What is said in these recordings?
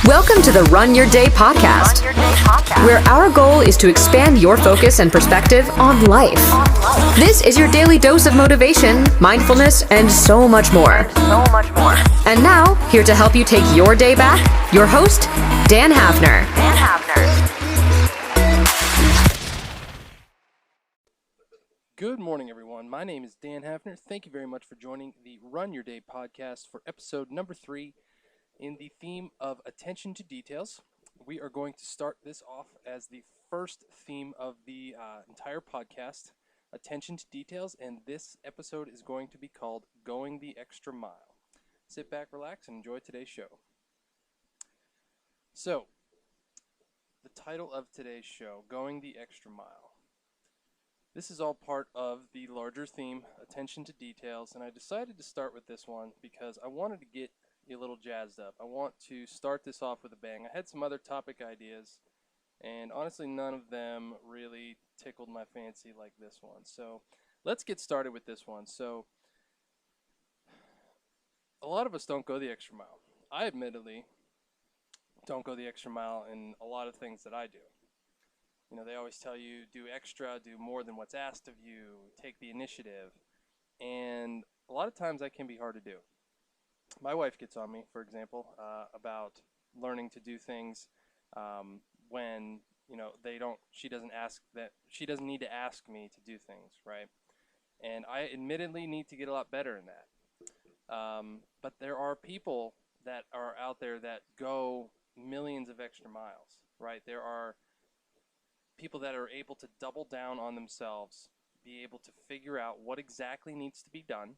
Welcome to the Run Your Day podcast, where our goal is to expand your focus and perspective on life. This is your daily dose of motivation, mindfulness, and so much more. And now, here to help you take your day back, your host, Dan Hafner. Good morning, everyone. My name is Dan Hafner. Thank you very much for joining the Run Your Day podcast for episode number 3 in the theme of attention to details. We are going to start this off as the first theme of the entire podcast, attention to details, and this episode is going to be called Going the Extra Mile. Sit back, relax, and enjoy today's show. So, the title of today's show, Going the Extra Mile. This is all part of the larger theme, attention to details, and I decided to start with this one because I wanted to get you a little jazzed up. I want to start this off with a bang. I had some other topic ideas, and honestly none of them really tickled my fancy like this one. So let's get started with this one. So a lot of us don't go the extra mile. I admittedly don't go the extra mile in a lot of things that I do. You know, they always tell you, do extra, do more than what's asked of you, take the initiative. And a lot of times that can be hard to do. My wife gets on me, for example, about learning to do things when, you know, she doesn't need to ask me to do things, right? And I admittedly need to get a lot better in that. But there are people that are out there that go millions of extra miles, right? There are people that are able to double down on themselves, be able to figure out what exactly needs to be done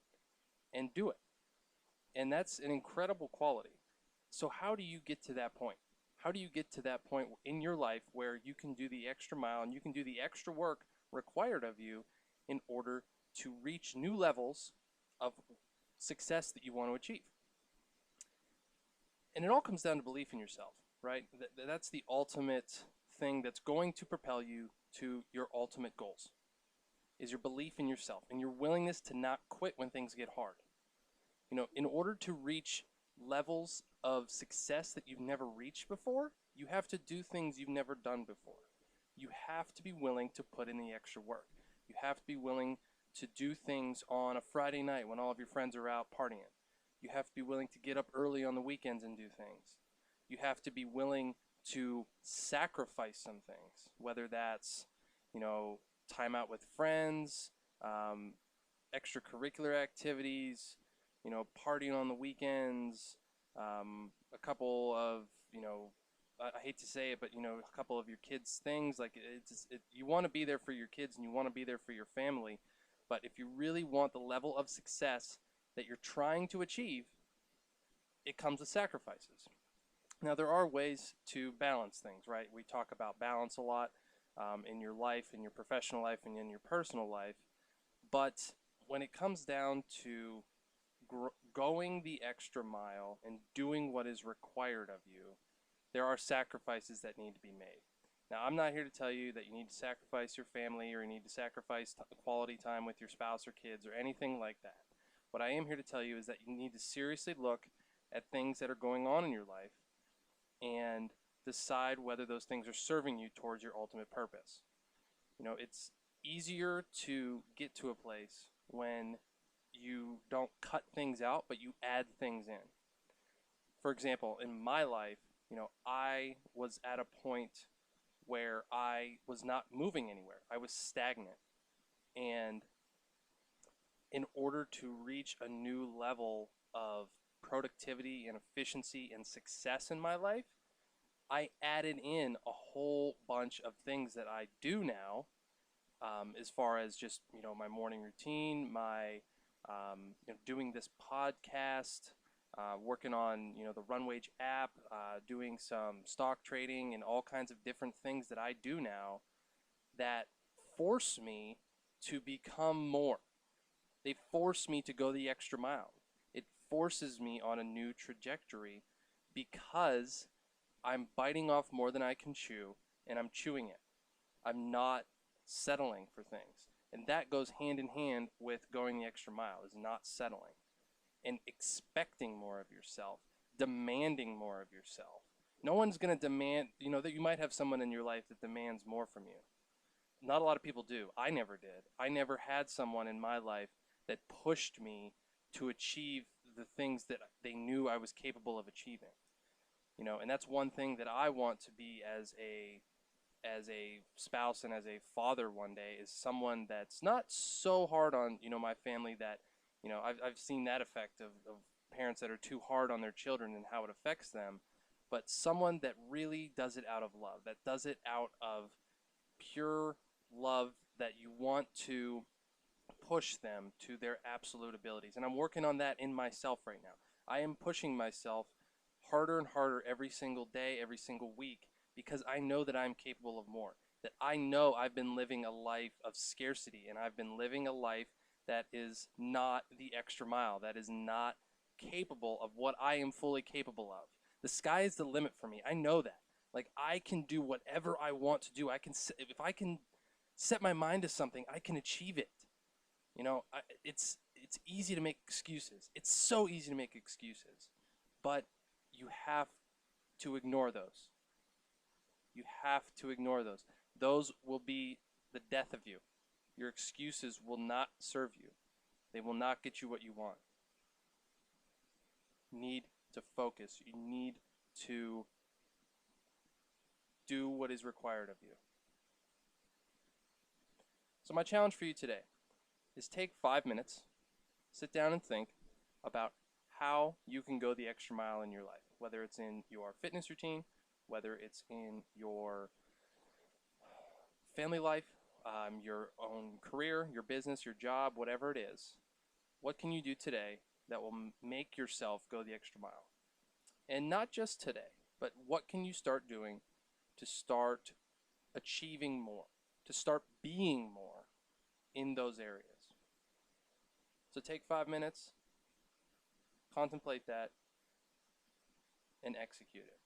and do it. And that's an incredible quality. So how do you get to that point? How do you get to that point in your life where you can do the extra mile and you can do the extra work required of you in order to reach new levels of success that you want to achieve? And it all comes down to belief in yourself, right? That's the ultimate thing that's going to propel you to your ultimate goals, is your belief in yourself and your willingness to not quit when things get hard. You know, in order to reach levels of success that you've never reached before, you have to do things you've never done before. You have to be willing to put in the extra work. You have to be willing to do things on a Friday night when all of your friends are out partying. You have to be willing to get up early on the weekends and do things. You have to be willing to sacrifice some things, whether that's, you know, time out with friends, extracurricular activities, you know, partying on the weekends, a couple of, you know, I hate to say it, but, you know, a couple of your kids' things. Like, you want to be there for your kids and you want to be there for your family, but if you really want the level of success that you're trying to achieve, it comes with sacrifices. Now, there are ways to balance things, right? We talk about balance a lot in your life, in your professional life, and in your personal life. But when it comes down to going the extra mile and doing what is required of you, there are sacrifices that need to be made. Now, I'm not here to tell you that you need to sacrifice your family or you need to sacrifice quality time with your spouse or kids or anything like that. What I am here to tell you is that you need to seriously look at things that are going on in your life and decide whether those things are serving you towards your ultimate purpose. You know, it's easier to get to a place when you don't cut things out, but you add things in. For example, in my life, you know, I was at a point where I was not moving anywhere. I was stagnant. And in order to reach a new level of productivity and efficiency and success in my life, I added in a whole bunch of things that I do now, as far as just, you know, my morning routine, my you know, doing this podcast, working on, you know, the Runwage app, doing some stock trading and all kinds of different things that I do now that force me to become more. They force me to go the extra mile. It forces me on a new trajectory because I'm biting off more than I can chew and I'm chewing it. I'm not settling for things. And that goes hand in hand with going the extra mile, is not settling and expecting more of yourself, demanding more of yourself, No one's going to demand, that you might have someone in your life that demands more from you. Not a lot of people do. I never did. I never had someone in my life that pushed me to achieve the things that they knew I was capable of achieving. And that's one thing that I want to be as a spouse and as a father one day, is someone that's not so hard on, my family that, I've seen that effect of parents that are too hard on their children and how it affects them, but someone that really does it out of love, that does it out of pure love, that you want to push them to their absolute abilities. And I'm working on that in myself right now. I am pushing myself harder and harder every single day, every single week, because I know that I'm capable of more, that I know I've been living a life of scarcity, and I've been living a life that is not the extra mile, that is not capable of what I am fully capable of. The sky is the limit for me. I know that. Like, I can do whatever I want to do. If I can set my mind to something, I can achieve it. It's easy to make excuses. It's so easy to make excuses, but you have to ignore those. You have to ignore those. Those will be the death of you. Your excuses will not serve you. They will not get you what you want. You need to focus. You need to do what is required of you. So my challenge for you today is take 5 minutes, sit down and think about how you can go the extra mile in your life, whether it's in your fitness routine, whether it's in your family life, your own career, your business, your job, whatever it is. What can you do today that will make yourself go the extra mile? And not just today, but what can you start doing to start achieving more, to start being more in those areas? So take 5 minutes, contemplate that, and execute it.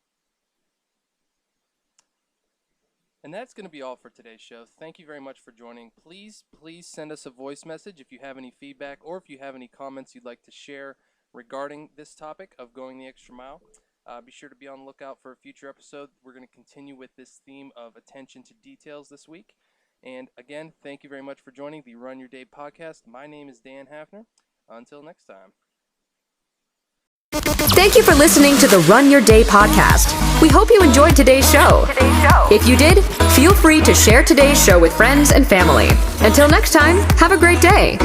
And that's going to be all for today's show. Thank you very much for joining. Please send us a voice message if you have any feedback, or if you have any comments you'd like to share regarding this topic of going the extra mile. Be sure to be on the lookout for a future episode. We're going to continue with this theme of attention to details this week. And again, thank you very much for joining the Run Your Day podcast. My name is Dan Hafner. Until next time. Thank you for listening to the Run Your Day podcast. We hope you enjoyed today's show. If you did, feel free to share today's show with friends and family. Until next time, have a great day.